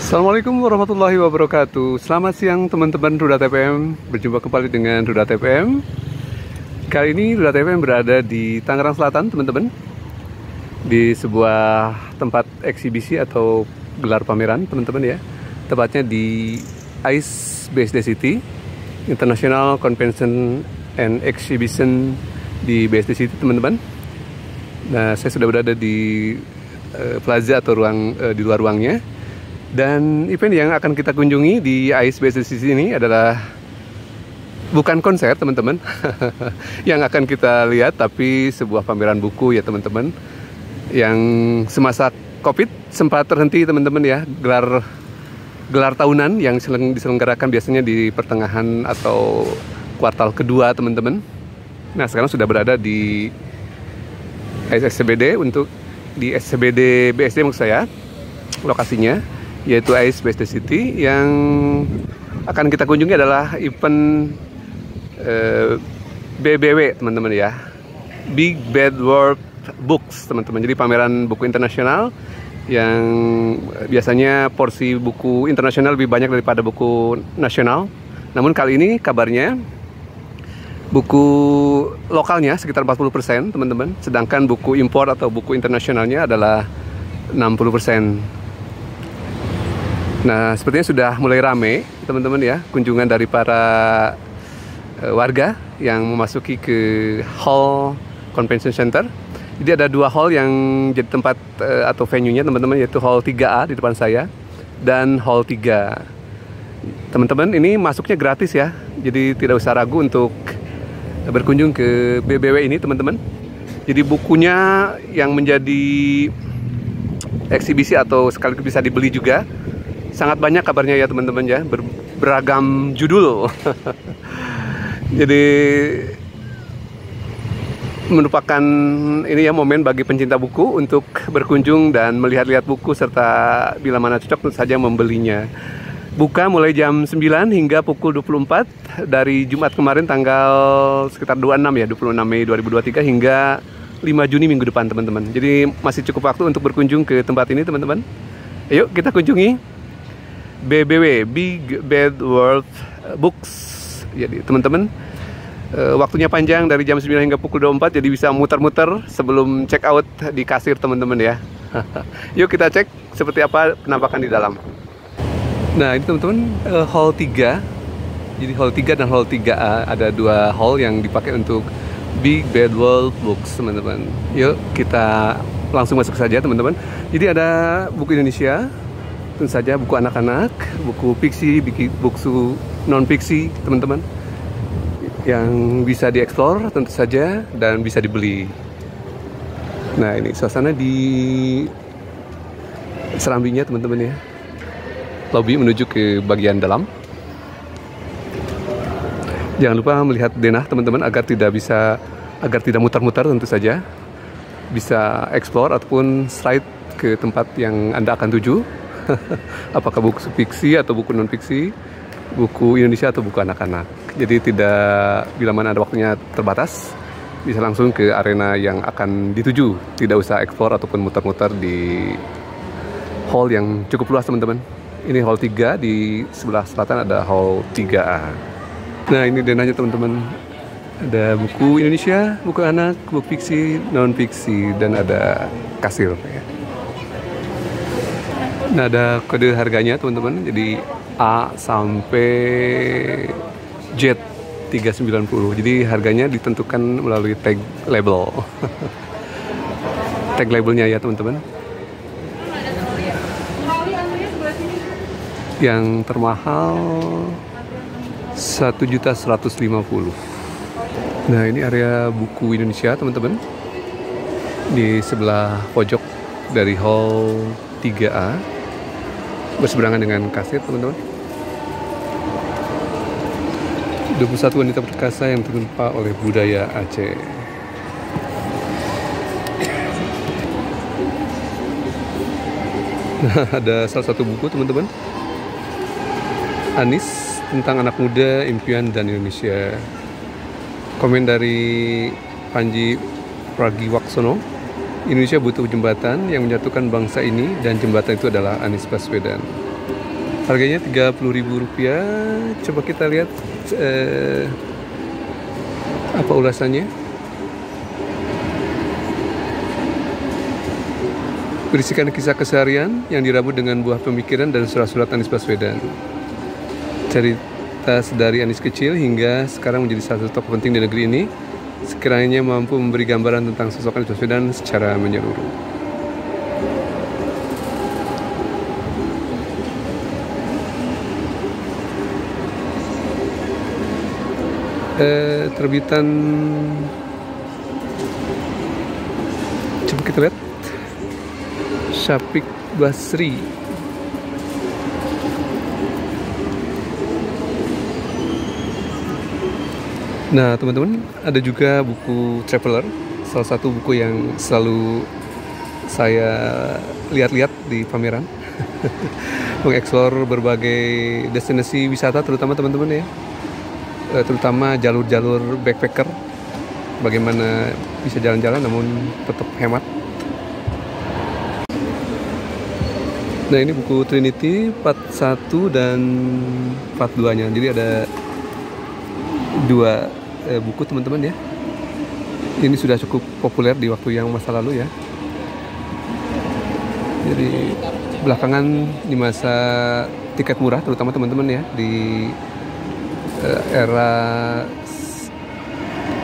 Assalamualaikum warahmatullahi wabarakatuh. Selamat siang teman-teman Ruda TPM. Berjumpa kembali dengan Ruda TPM. Kali ini Ruda TPM berada di Tangerang Selatan teman-teman, di sebuah tempat eksibisi atau gelar pameran teman-teman ya. Tepatnya di ICE BSD City, International Convention and Exhibition di BSD City teman-teman. Nah, saya sudah berada di plaza atau ruang di luar ruangnya. Dan event yang akan kita kunjungi di ICE BSD City ini adalah bukan konser teman-teman yang akan kita lihat, tapi sebuah pameran buku ya teman-teman, yang semasa Covid sempat terhenti teman-teman ya, gelar tahunan yang diselenggarakan biasanya di pertengahan atau kuartal kedua teman-teman. Nah, sekarang sudah berada di SCBD, untuk di SCBD BSD maksud saya lokasinya, yaitu ICE BSD City. Yang akan kita kunjungi adalah event BBW teman-teman ya, Big Bad World Books teman-teman. Jadi pameran buku internasional yang biasanya porsi buku internasional lebih banyak daripada buku nasional. Namun kali ini kabarnya buku lokalnya sekitar 40% teman-teman, sedangkan buku impor atau buku internasionalnya adalah 60%. Nah, sepertinya sudah mulai ramai teman-teman ya, kunjungan dari para warga yang memasuki ke Hall Convention Center. Jadi ada dua hall yang jadi tempat atau venue-nya teman-teman, yaitu Hall 3A di depan saya dan Hall 3. Teman-teman, ini masuknya gratis ya, jadi tidak usah ragu untuk berkunjung ke BBW ini teman-teman. Jadi bukunya yang menjadi eksibisi atau sekaligus bisa dibeli juga sangat banyak kabarnya ya teman-teman ya, beragam judul. Jadi merupakan ini ya momen bagi pencinta buku untuk berkunjung dan melihat-lihat buku, serta bila mana cocok tentu saja membelinya. Buka mulai jam 9 hingga pukul 24 dari Jumat kemarin tanggal sekitar 26 Mei 2023 hingga 5 Juni minggu depan teman-teman. Jadi masih cukup waktu untuk berkunjung ke tempat ini teman-teman. Ayo kita kunjungi BBW, Big Bad World Books. Jadi teman-teman, waktunya panjang dari jam 9 hingga pukul 24, jadi bisa muter-muter sebelum check out di kasir teman-teman ya. Yuk kita cek seperti apa penampakan di dalam. Nah, ini teman-teman, Hall 3. Jadi Hall 3 dan Hall 3A, ada dua hall yang dipakai untuk Big Bad World Books teman-teman. Yuk kita langsung masuk saja teman-teman. Jadi ada buku Indonesia, tentu saja buku anak-anak, buku fiksi, buku non-fiksi teman-teman, yang bisa dieksplor tentu saja dan bisa dibeli. Nah, ini suasana di serambinya teman-teman ya, lobby menuju ke bagian dalam. Jangan lupa melihat denah teman-teman agar tidak muter-muter, tentu saja bisa explore ataupun slide ke tempat yang Anda akan tuju. Apakah buku fiksi atau buku non fiksi, buku Indonesia atau buku anak-anak. Jadi tidak, bila mana ada waktunya terbatas, bisa langsung ke arena yang akan dituju, tidak usah explore ataupun muter-muter di hall yang cukup luas teman-teman. Ini Hall 3, di sebelah selatan ada Hall 3A. Nah, ini denahnya teman-teman. Ada buku Indonesia, buku anak, buku fiksi, non fiksi, dan ada kasir ya. Nah, ada kode harganya teman-teman. Jadi A sampai Z 390. Jadi harganya ditentukan melalui tag label. Tag labelnya ya teman-teman. Yang termahal 1.150.000. Nah, ini area buku Indonesia teman-teman, di sebelah pojok dari Hall 3A, berseberangan dengan kasir teman-teman. 21 wanita perkasa yang tertimpa oleh budaya Aceh. Nah, ada salah satu buku teman-teman, Anis, tentang anak muda, impian, dan Indonesia. Komen dari Panji Pragiwaksono. Indonesia butuh jembatan yang menyatukan bangsa ini, dan jembatan itu adalah Anies Baswedan. Harganya Rp30.000. Coba kita lihat apa ulasannya. Berisikan kisah keseharian yang dirabut dengan buah pemikiran dan surat-surat Anies Baswedan. Cerita sedari Anies kecil hingga sekarang menjadi salah satu tokoh penting di negeri ini, sekiranya mampu memberi gambaran tentang sosok Anies Baswedan secara menyeluruh. Terbitan, coba kita lihat, Syafiq Basri. Nah teman-teman, ada juga buku Traveler, salah satu buku yang selalu saya lihat-lihat di pameran. Mengeksplor berbagai destinasi wisata, terutama teman-teman ya, terutama jalur-jalur backpacker, bagaimana bisa jalan-jalan namun tetap hemat. Nah ini buku Trinity part 1 dan part 2 nya, jadi ada dua buku teman-teman ya. Ini sudah cukup populer di waktu yang masa lalu ya. Jadi belakangan di masa tiket murah terutama teman-teman ya, di era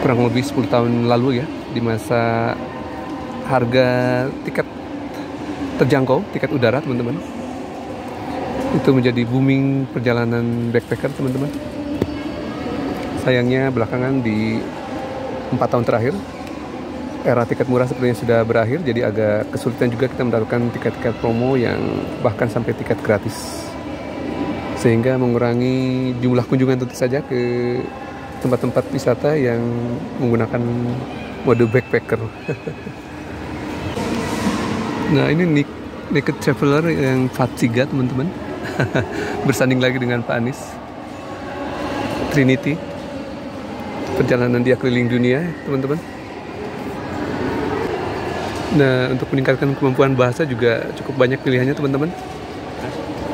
kurang lebih 10 tahun lalu ya, di masa harga tiket terjangkau, tiket udara teman-teman, itu menjadi booming perjalanan backpacker teman-teman. Sayangnya belakangan di 4 tahun terakhir era tiket murah sepertinya sudah berakhir, jadi agak kesulitan juga kita mendapatkan tiket-tiket promo yang bahkan sampai tiket gratis, sehingga mengurangi jumlah kunjungan tentu saja ke tempat-tempat wisata yang menggunakan mode backpacker. Nah ini Naked Traveler yang part 3 teman-teman. Bersanding lagi dengan Pak Anies. Trinity, perjalanan dia keliling dunia teman-teman. Nah untuk meningkatkan kemampuan bahasa juga cukup banyak pilihannya teman-teman,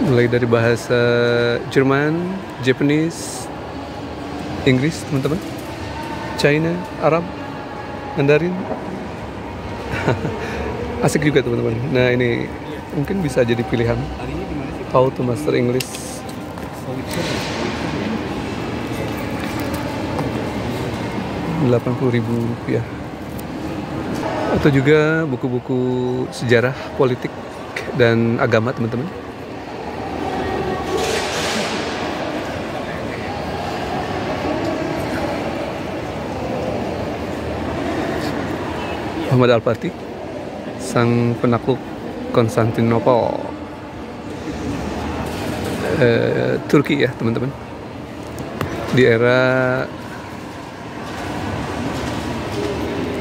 mulai dari bahasa Jerman, Japanese, Inggris teman-teman, China, Arab, Mandarin. Asik juga teman-teman. Nah ini mungkin bisa jadi pilihan. How to Master English. Rp80.000. Atau juga buku-buku sejarah, politik, dan agama teman-teman. Muhammad Al-Fatih, sang penakluk Konstantinopel, Turki ya teman-teman, di era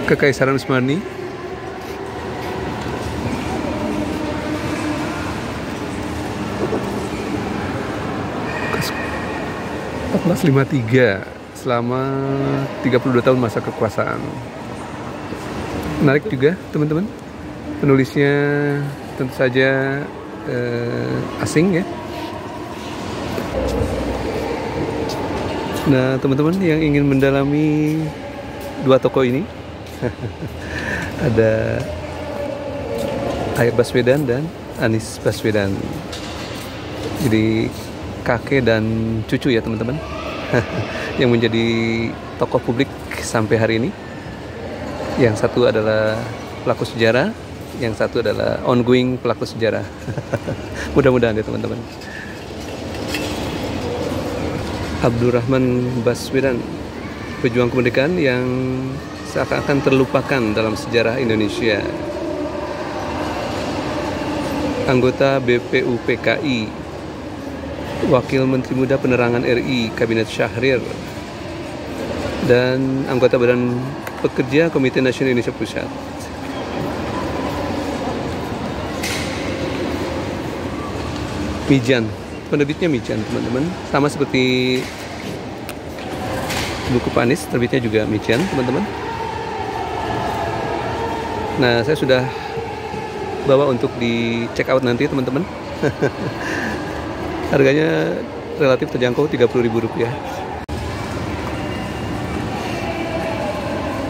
Kekaisaran Utsmani. (1453) selama 32 tahun masa kekuasaan. Menarik juga teman-teman, penulisnya tentu saja asing ya. Nah teman-teman yang ingin mendalami dua tokoh ini, ada Anies Baswedan dan Anies Baswedan, jadi kakek dan cucu ya teman-teman, yang menjadi tokoh publik sampai hari ini. Yang satu adalah pelaku sejarah, yang satu adalah ongoing pelaku sejarah. Mudah-mudahan ya teman-teman. Abdurrahman Baswedan, pejuang kemerdekaan yang seakan-akan terlupakan dalam sejarah Indonesia. Anggota BPUPKI, Wakil Menteri Muda Penerangan RI Kabinet Syahrir, dan anggota Badan Pekerja Komite Nasional Indonesia Pusat. Mijan, penerbitnya Mijan teman-teman, sama seperti buku Pak Anies, terbitnya juga Mijan teman-teman. Nah saya sudah bawa untuk di check out nanti teman-teman. Harganya relatif terjangkau, Rp30.000.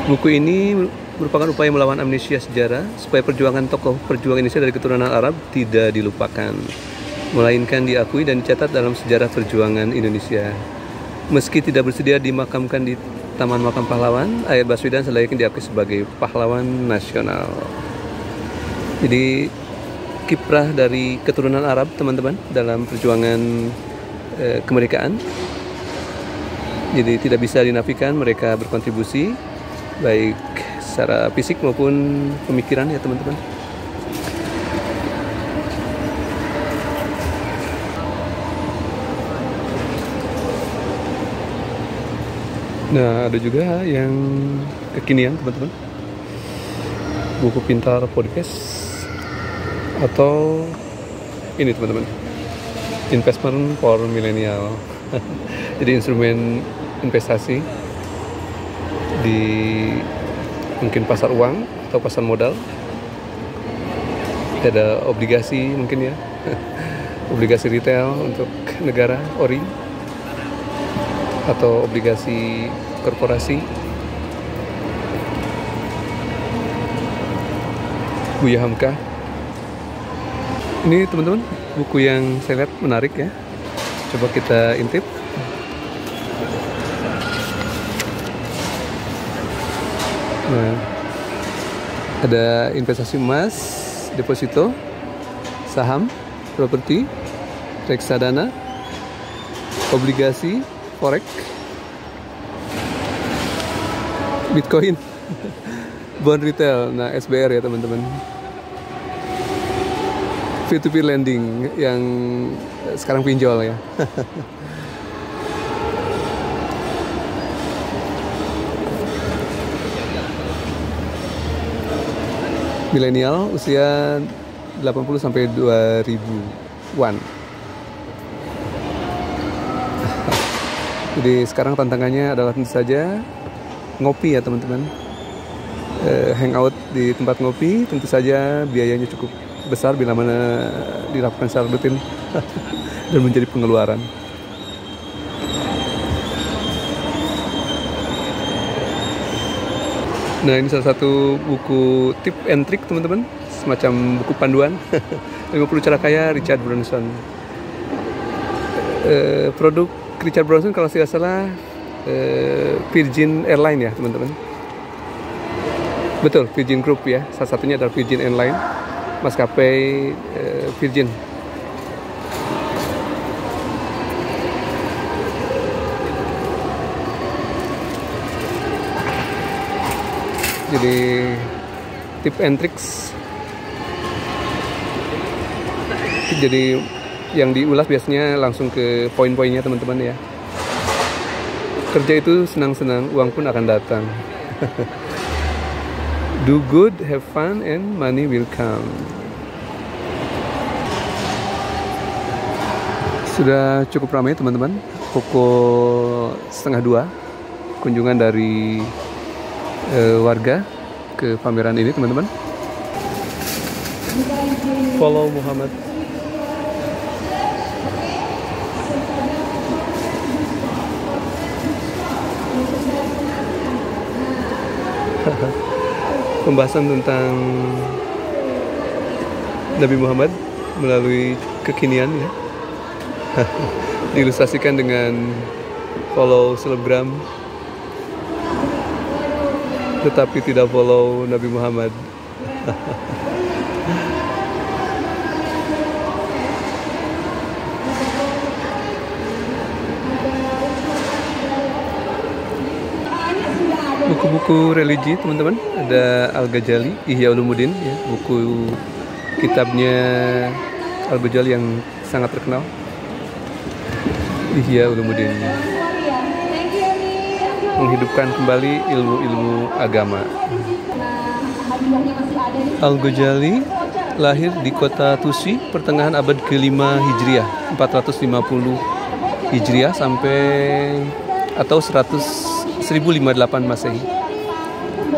Buku ini merupakan upaya melawan amnesia sejarah supaya perjuangan tokoh perjuang Indonesia dari keturunan Arab tidak dilupakan, melainkan diakui dan dicatat dalam sejarah perjuangan Indonesia. Meski tidak bersedia dimakamkan di Taman Makam Pahlawan, Ayat Baswedan selayaknya diakui sebagai pahlawan nasional. Jadi kiprah dari keturunan Arab, teman-teman, dalam perjuangan kemerdekaan. Jadi tidak bisa dinafikan mereka berkontribusi baik secara fisik maupun pemikiran ya, teman-teman. Nah, ada juga yang kekinian, teman-teman. Buku pintar podcast atau ini, teman-teman, investment for millennial. Jadi instrumen investasi di mungkin pasar uang atau pasar modal. Ada obligasi mungkin ya. Obligasi retail untuk negara ori atau obligasi korporasi. Buya Hamka. Ini, teman-teman, buku yang saya lihat menarik ya. Coba kita intip. Nah, ada investasi emas, deposito, saham, properti, reksadana, obligasi, forex, Bitcoin, bond retail, nah SBR ya, teman-teman. Peer-to-peer lending yang sekarang pinjol ya. Milenial usia 80 sampai 2000-an. Jadi sekarang tantangannya adalah tentu saja ngopi ya, teman-teman. Hangout di tempat ngopi, tentu saja biayanya cukup besar bila mana dilakukan secara rutin dan menjadi pengeluaran. Nah, ini salah satu buku tip and trick, teman-teman, semacam buku panduan. 50 cara kaya Richard Branson. Produk Richard Branson kalau tidak salah Virgin Airlines ya, teman-teman. Betul, Virgin Group ya. Salah satunya adalah Virgin Airlines, maskapai Virgin. Jadi tip and tricks. Jadi yang diulas biasanya langsung ke poin-poinnya, teman-teman ya. Kerja itu senang-senang, uang pun akan datang. Do good, have fun, and money will come. Sudah cukup ramai, teman-teman. Pukul 1:30 kunjungan dari warga ke pameran ini, teman-teman. Follow Muhammad. Pembahasan tentang Nabi Muhammad melalui kekinian ya. Diilustrasikan dengan follow selebgram tetapi tidak follow Nabi Muhammad. Buku-buku religi, teman-teman, ada Al-Ghazali, Ihya Ulumuddin ya, buku kitabnya Al-Ghazali yang sangat terkenal, Ihya Ulumuddin, menghidupkan kembali ilmu-ilmu agama. Al-Ghazali lahir di kota Tusi pertengahan abad ke-5 Hijriah, 450 Hijriah sampai atau 1058 Masehi.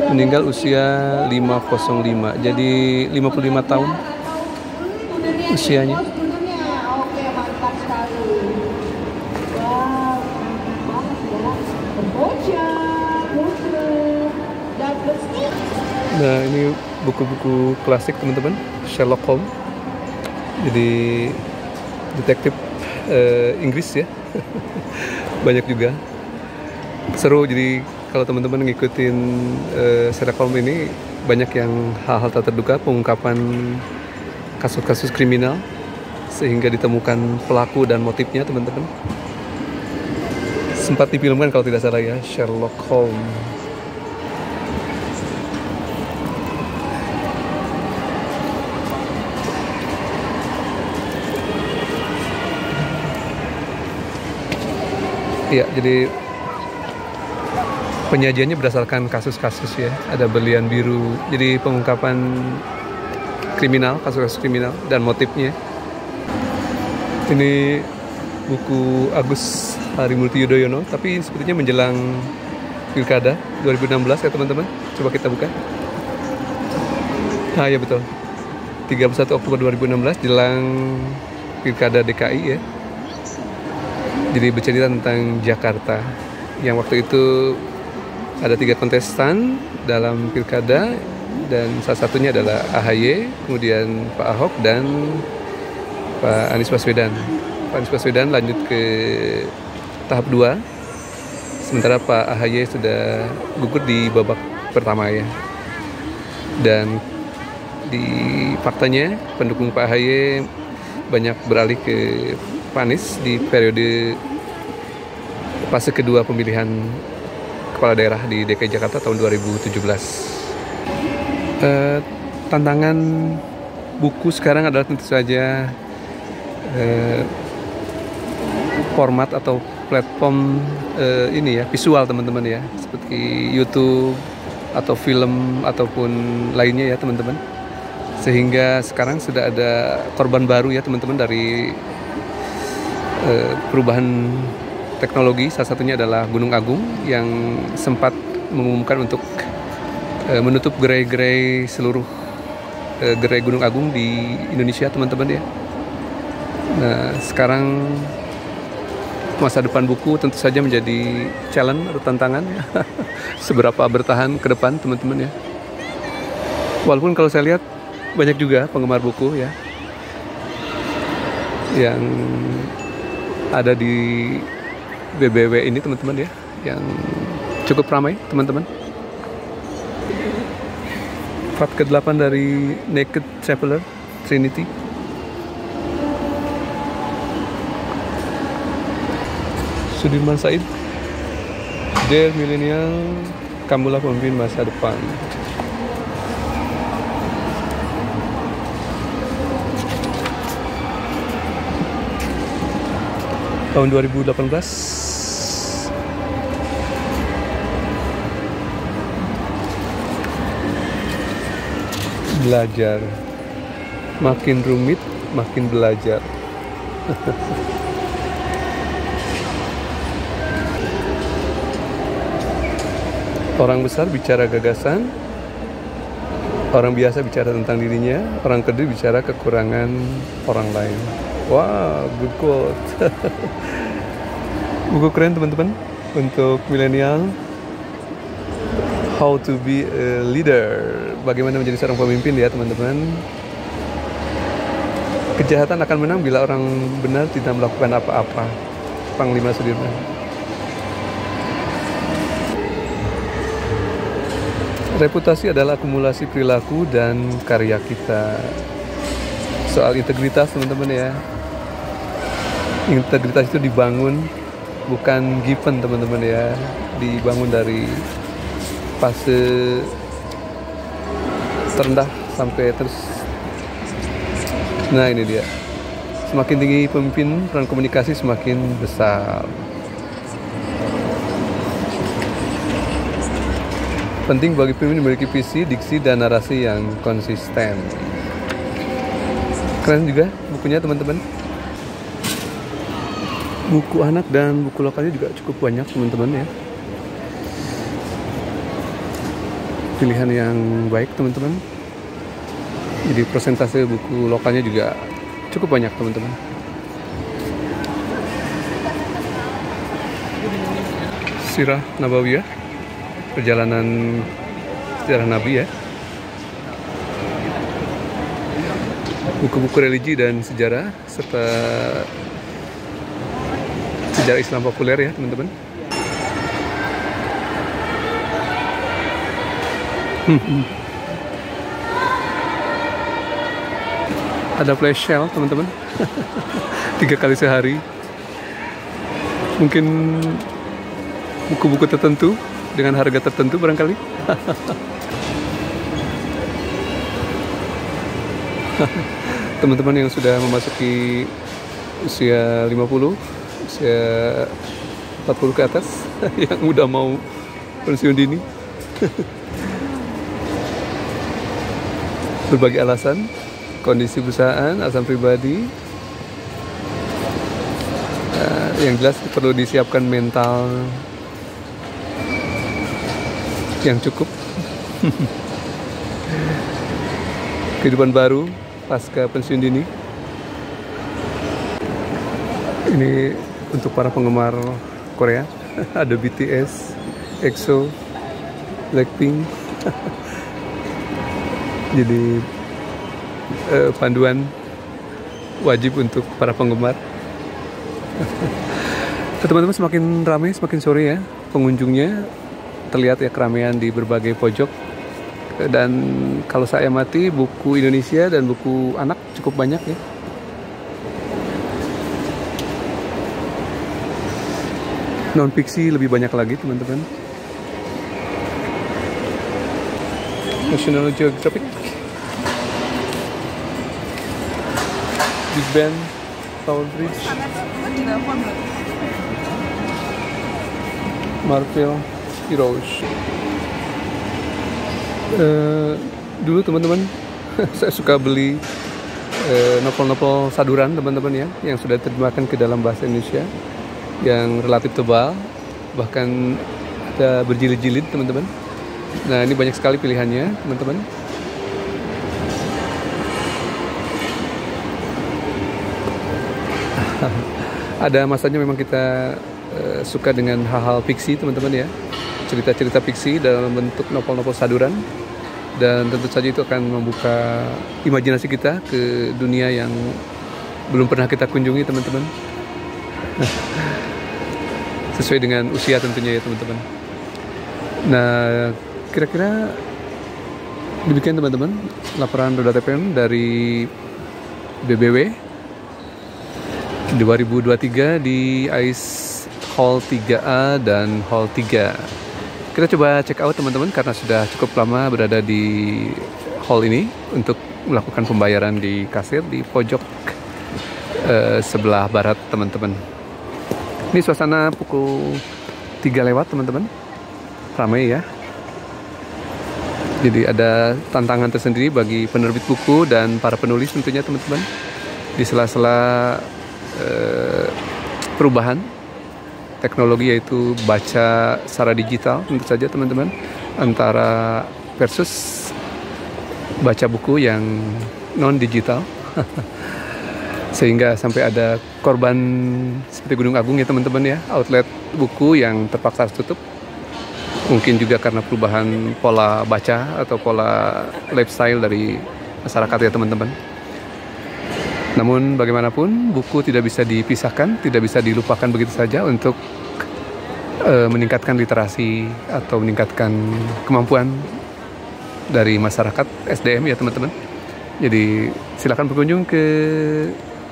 Meninggal usia 505. Jadi 55 tahun usianya. Nah, ini buku-buku klasik teman-teman, Sherlock Holmes. Jadi detektif Inggris ya. Banyak juga. Seru, jadi kalau teman-teman ngikutin Sherlock Holmes ini banyak yang hal-hal tak terduga, pengungkapan kasus-kasus kriminal sehingga ditemukan pelaku dan motifnya teman-teman. Sempat difilmkan kalau tidak salah ya, Sherlock Holmes. Iya, jadi penyajiannya berdasarkan kasus-kasus ya. Ada berlian biru, jadi pengungkapan kriminal, kasus-kasus kriminal dan motifnya. Ini buku Agus Harimurti Yudhoyono, tapi sepertinya menjelang Pilkada 2016 ya teman-teman. Coba kita buka. Ah ya betul, 31 Oktober 2016 jelang Pilkada DKI ya. Jadi bercerita tentang Jakarta yang waktu itu ada 3 kontestan dalam pilkada dan salah satunya adalah AHY, kemudian Pak Ahok dan Pak Anies Baswedan. Pak Anies Baswedan lanjut ke tahap 2, sementara Pak AHY sudah gugur di babak pertama ya. Dan di faktanya pendukung Pak AHY banyak beralih ke Pak Anies di periode fase kedua pemilihan kepala daerah di DKI Jakarta tahun 2017. Tantangan buku sekarang adalah tentu saja format atau platform ini ya, visual teman-teman ya, seperti YouTube atau film ataupun lainnya ya teman-teman. Sehingga sekarang sudah ada korban baru ya teman-teman dari perubahan teknologi. Salah satunya adalah Gunung Agung yang sempat mengumumkan untuk menutup gerai-gerai seluruh gerai Gunung Agung di Indonesia teman-teman ya. Nah sekarang masa depan buku tentu saja menjadi challenge atau tantangan ya. Seberapa bertahan ke depan teman-teman ya. Walaupun kalau saya lihat banyak juga penggemar buku ya yang ada di BBW ini teman-teman ya, yang cukup ramai teman-teman. Part ke-8 dari Naked Traveler Trinity. Sudirman Said, Dear Millennial, kamulah pemimpin masa depan. Tahun 2018. Belajar. Makin rumit, makin belajar. Orang besar bicara gagasan, orang biasa bicara tentang dirinya, orang kerdil bicara kekurangan orang lain. Wow, good quote. Buku keren teman-teman untuk milenial. How to be a leader. Bagaimana menjadi seorang pemimpin ya teman-teman. Kejahatan akan menang bila orang benar tidak melakukan apa-apa. Panglima Sudirman. Reputasi adalah akumulasi perilaku dan karya kita. Soal integritas teman-teman ya. Integritas itu dibangun, bukan given teman-teman ya. Dibangun dari fase terendah sampai terus. Nah ini dia. Semakin tinggi pemimpin, peran komunikasi semakin besar. Penting bagi pemimpin memiliki visi, diksi, dan narasi yang konsisten. Keren juga bukunya teman-teman. Buku anak dan buku lokalnya juga cukup banyak teman-teman ya. Pilihan yang baik teman-teman. Jadi persentase buku lokalnya juga cukup banyak teman-teman. Sirah Nabawiyah, perjalanan sejarah Nabi ya. buku-buku religi dan sejarah serta sejarah Islam populer ya teman-teman. Ada flash sale teman-teman. 3 kali sehari. Mungkin buku-buku tertentu dengan harga tertentu barangkali. Teman-teman yang sudah memasuki usia 50, usia 40 ke atas, yang udah mau pensiun dini. Berbagai alasan, kondisi perusahaan, alasan pribadi. Yang jelas perlu disiapkan mental yang cukup. Kehidupan baru pasca pensiun dini. Ini untuk para penggemar Korea. Ada BTS, EXO, Blackpink. Jadi panduan wajib untuk para penggemar. Teman-teman, semakin ramai semakin sore ya pengunjungnya, terlihat ya keramaian di berbagai pojok. Dan kalau saya amati buku Indonesia dan buku anak cukup banyak ya. Non fiksi lebih banyak lagi teman-teman. National Geographic, Big Ben, Tower Bridge, Marvel Heroes. Dulu teman-teman saya suka beli novel-novel saduran teman-teman ya, yang sudah diterjemahkan ke dalam bahasa Indonesia, yang relatif tebal, bahkan ada berjilid-jilid teman-teman. Nah, ini banyak sekali pilihannya teman-teman. Ada masanya memang kita suka dengan hal-hal fiksi teman-teman ya, cerita-cerita fiksi dalam bentuk novel-novel saduran, dan tentu saja itu akan membuka imajinasi kita ke dunia yang belum pernah kita kunjungi teman-teman. Sesuai dengan usia tentunya ya teman-teman. Nah, kira-kira demikian teman-teman laporan Roda TPM dari BBW 2023 di ICE Hall 3A dan Hall 3. Kita coba check out teman-teman karena sudah cukup lama berada di hall ini untuk melakukan pembayaran di kasir di pojok sebelah barat teman-teman. Ini suasana pukul 3 lewat teman-teman. Ramai ya. Jadi ada tantangan tersendiri bagi penerbit buku dan para penulis tentunya teman-teman. Di sela-sela perubahan teknologi, yaitu baca secara digital tentu saja teman-teman, antara versus baca buku yang non digital. Sehingga sampai ada korban seperti Gunung Agung ya teman-teman ya, outlet buku yang terpaksa harus tutup. Mungkin juga karena perubahan pola baca atau pola lifestyle dari masyarakat ya teman-teman. Namun bagaimanapun buku tidak bisa dipisahkan, tidak bisa dilupakan begitu saja untuk meningkatkan literasi atau meningkatkan kemampuan dari masyarakat SDM ya teman-teman. Jadi silakan berkunjung ke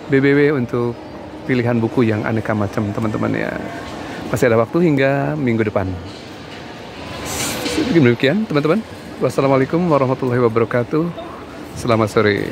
BBW untuk pilihan buku yang aneka macam teman-teman ya. Masih ada waktu hingga minggu depan. Demikian teman-teman. Wassalamualaikum warahmatullahi wabarakatuh. Selamat sore.